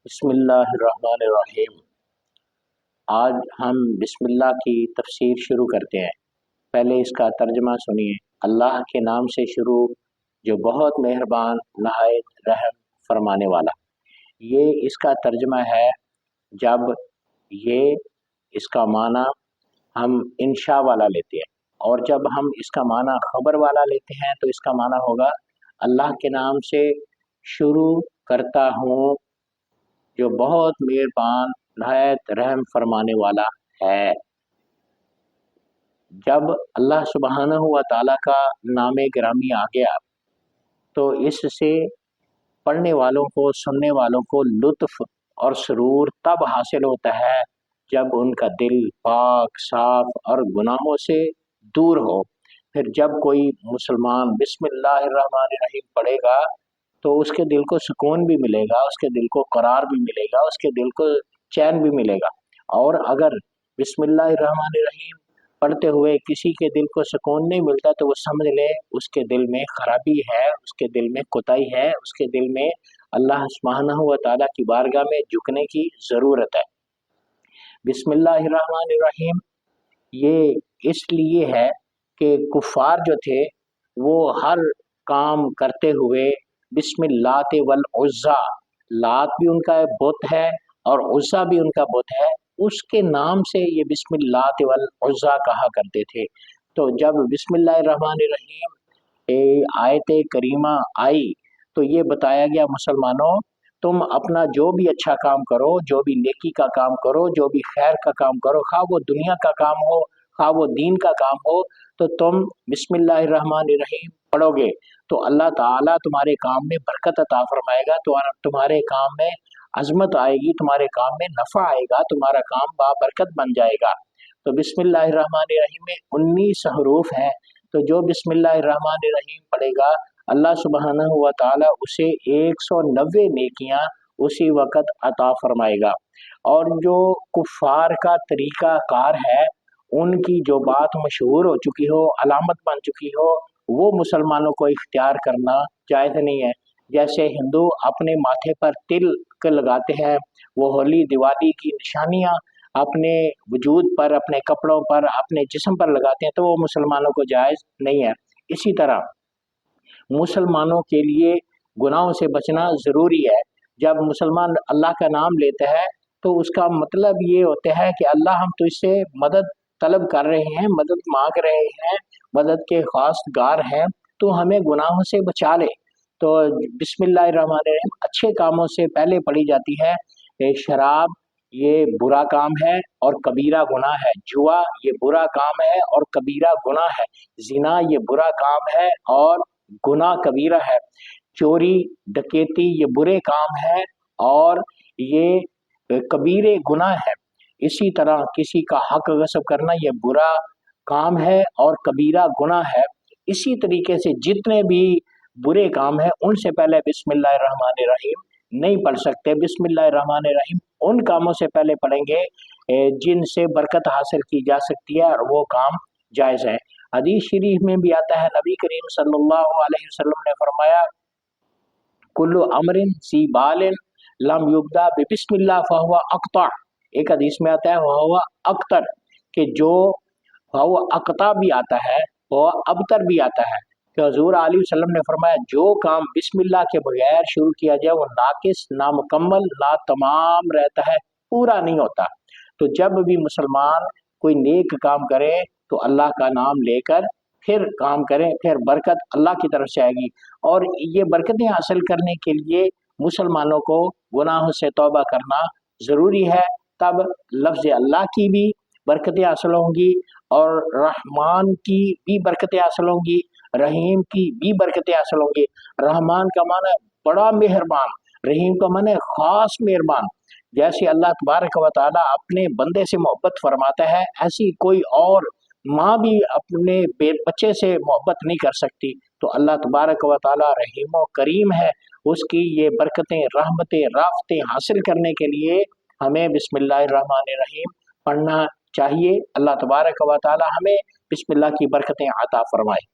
بسم اللہ الرحمن الرحیم۔ آج ہم بسم اللہ کی تفسیر شروع کرتے ہیں۔ پہلے اس کا ترجمہ سنیے۔ اللہ کے نام سے شروع جو بہت مہربان نہایت رحم فرمانے والا۔ یہ اس کا ترجمہ ہے جب اس کا معنی ہم انشاء والا لیتے ہیں، اور جب ہم اس کا معنی خبر والا لیتے ہیں تو اس کا معنی ہوگا اللہ کے نام سے شروع کرتا ہوں جو بہت مہربان نہایت رحم فرمانے والا ہے۔ جب اللہ سبحانہ و تعالیٰ کا نام گرامی آ گیا تو اس سے پڑھنے والوں کو، سننے والوں کو لطف اور سرور تب حاصل ہوتا ہے جب ان کا دل پاک صاف اور گناہوں سے دور ہو۔ پھر جب کوئی مسلمان بسم اللہ الرحمن الرحیم پڑھے گا تو اس کے دل کو سکون بھی ملے گا، اس کے دل کو قرار بھی ملے گا، اس کے دل کو چین بھی ملے گا۔ اور اگر بسم اللہ الرحمن الرحیم پڑھتے ہوئے کسی کے دل کو سکون نہیں ملتا تو وہ سمجھ لے اس کے دل میں خرابی ہے، اس کے دل میں کوتاہی ہے، اس کے دل میں اللہ سبحانہ و تعالیٰ کی بارگاہ میں جھکنے کی ضرورت ہے۔ بسم اللہ الرحمن الرحیم یہ اس لیے ہے کہ کفار جو تھے وہ ہر کام کرتے ہوئے بسم اللات والعزیٰ، لات بھی ان کا بت ہے اور عزیٰ بھی ان کا بت ہے، اس کے نام سے یہ بسم اللات والعزیٰ کہا کرتے تھے۔ تو جب بسم اللہ الرحمن الرحیم آیت کریمہ آئی تو یہ بتایا گیا مسلمانوں تم اپنا جو بھی اچھا کام کرو، جو بھی نیکی کا کام کرو، جو بھی خیر کا کام کرو، خواہ وہ دنیا کا کام ہو خواہ وہ دین کا کام ہو، تو تم بسم اللہ الرحمن الرحیم پڑھو گے تو اللہ تعالیٰ تمہارے کام میں برکت عطا فرمائے گا، تمہارے کام میں عظمت آئے گی، تمہارے کام میں نفع آئے گا، تمہارا کام بابرکت بن جائے گا۔ تو بسم اللہ الرحمن الرحیم میں 19 حروف ہیں، تو جو بسم اللہ الرحمن الرحیم پڑھے گا اللہ سبحانہ و تعالیٰ اسے 190 نیکیاں اسی وقت عطا فرمائے گا۔ اور جو کفار کا طریقہ کار ہے، ان کی جو بات مشہور ہو چکی ہو، علامت بن چکی ہو، وہ مسلمانوں کو اختیار کرنا جائز نہیں ہے۔ جیسے ہندو اپنے ماتھے پر تل لگاتے ہیں، وہ ہولی دیوالی کی نشانیاں اپنے وجود پر، اپنے کپڑوں پر، اپنے جسم پر لگاتے ہیں، تو وہ مسلمانوں کو جائز نہیں ہے۔ اسی طرح مسلمانوں کے لیے گناہوں سے بچنا ضروری ہے۔ جب مسلمان اللہ کا نام لیتا ہے تو اس کا مطلب یہ ہوتا ہے کہ اللہ ہم تو اس سے مدد طلب کر رہے ہیں، مدد مانگ رہے ہیں، مدد کے خواستگار ہیں، تو ہمیں گناہوں سے بچا لے۔ تو بسم اللہ الرحمن الرحیم اچھے کاموں سے پہلے پڑھی جاتی ہے۔ شراب یہ برا کام ہے اور کبیرہ گناہ ہے، جوا یہ برا کام ہے اور کبیرہ گناہ ہے، زنا یہ برا کام ہے اور گناہ کبیرہ ہے، چوری ڈکیتی یہ برے کام ہے اور یہ کبیرے گناہ ہے۔ اسی طرح کسی کا حق غصب کرنا یہ برا کام ہے اور کبیرہ گناہ ہے۔ اسی طریقے سے جتنے بھی برے کام ہیں ان سے پہلے بسم اللہ الرحمن الرحیم نہیں پڑھ سکتے۔ بسم اللہ الرحمن الرحیم ان کاموں سے پہلے پڑھیں گے جن سے برکت حاصل کی جا سکتی ہے اور وہ کام جائز ہیں۔ حدیث شریف میں بھی آتا ہے، نبی کریم صلی اللہ علیہ وسلم نے فرمایا کل امر ذی بال لم یبدأ بسم اللہ فہو اقطع۔ ایک حدیث میں آتا ہے فہو اقتر، کہ جو فہو اقطع بھی آتا ہے، وہ ابتر بھی آتا ہے، کہ حضور علیہ وسلم نے فرمایا جو کام بسم اللہ کے بغیر شروع کیا جائے وہ ناقص، نامکمل، ناتمام رہتا ہے، پورا نہیں ہوتا۔ تو جب بھی مسلمان کوئی نیک کام کرے تو اللہ کا نام لے کر پھر کام کریں، پھر برکت اللہ کی طرف سے آئے گی۔ اور یہ برکتیں حاصل کرنے کے لیے مسلمانوں کو گناہوں سے توبہ کرنا ضروری ہے، تب لفظ اللہ کی بھی برکتیں حاصل ہوں گی اور رحمان کی بھی برکتیں حاصل ہوں گی، رحیم کی بھی برکتیں حاصل ہوں گی۔ رحمان کا معنی بڑا مہربان، رحیم کا معنی خاص مہربان۔ جیسے اللہ تبارک و تعالیٰ اپنے بندے سے محبت فرماتا ہے، ایسی کوئی اور ماں بھی اپنے بچے سے محبت نہیں کر سکتی۔ تو اللہ تبارک و تعالیٰ رحیم و کریم ہے، اس کی یہ برکتیں، رحمتیں، رافتیں حاصل کرنے کے لیے ہمیں بسم اللہ الرحمن الرحیم پڑھنا چاہیے۔ اللہ تبارک و تعالیٰ ہمیں بسم اللہ کی برکتیں عطا فرمائے۔